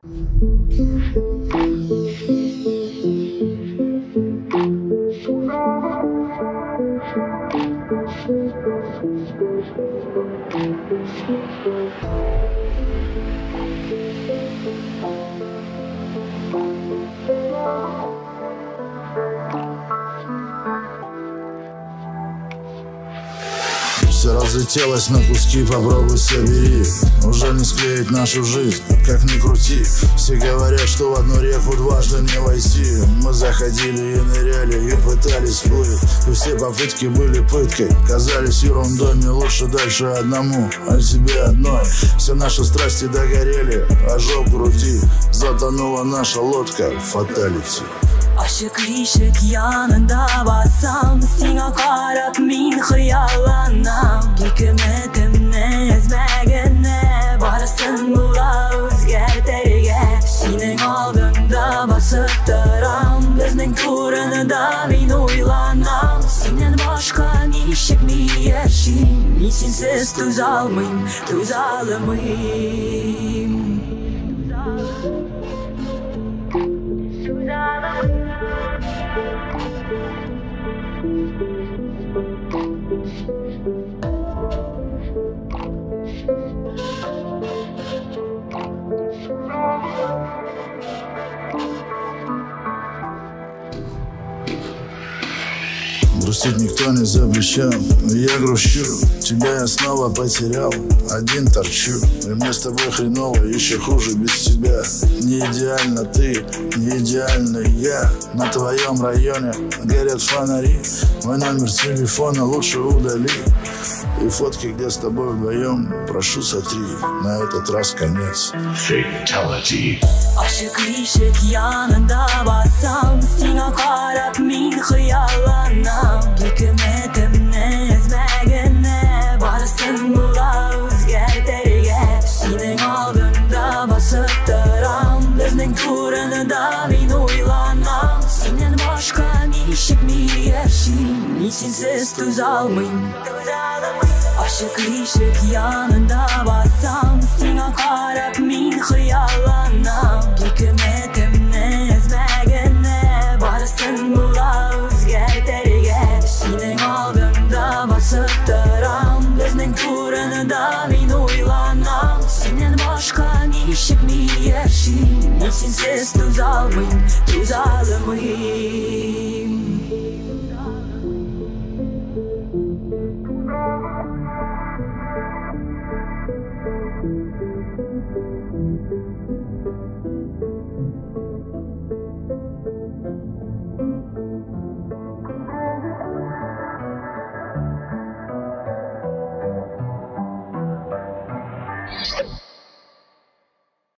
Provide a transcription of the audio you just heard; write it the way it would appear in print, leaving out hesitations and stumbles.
Все разлетелось на куски, попробуй собери. Уже не склеить нашу жизнь, как ни крути. Все говорят, что в одну реку дважды не войти. Мы заходили и ныряли, и пытались плыть. И все попытки были пыткой, казались ерундой. Мне лучше дальше одному, а тебе одной. Все наши страсти догорели, ожог в груди. Затонула наша лодка, фаталити. Aşık ışık yanında bassam, sana karab min hıyalanam. Hükümetim ne ezmegen ne varsın bula özgerterge. Senin aldığında basıp duram, bizning turunida min uylanam. Senin başka nişik mi yaşayım, men sensiz tuzalmayım, tuzalamayım. Грустить никто не запрещал, но я грущу. Тебя я снова потерял, один торчу. И мне с тобой хреново, еще хуже без тебя. Не идеально ты, не идеальный я. На твоем районе горят фонари. Мой номер телефона лучше удали. И фотки, где с тобой вдвоем, прошу сотри. На этот раз конец. Fatality. Aşık ışık yanında bassam, sana karab min hıyalanam. Hükümetim ne ezmegen ne varsın bula özgerterge. Senin aldığında basıp duram, bizning turunida min uylanam. Senin başka nişik mi yaşayım, men sensiz tuzalmayım. Aşık ışık yanında bassam, sana karab min hıyalanam. Hükümetim ne ezmegen ne varsın bula özgerterge. Senin aldığında basıp duram, bizning turunida min uylanam. Senin başka nişik mi yaşayım, men sensiz tuzalmayım, tuzalamayım.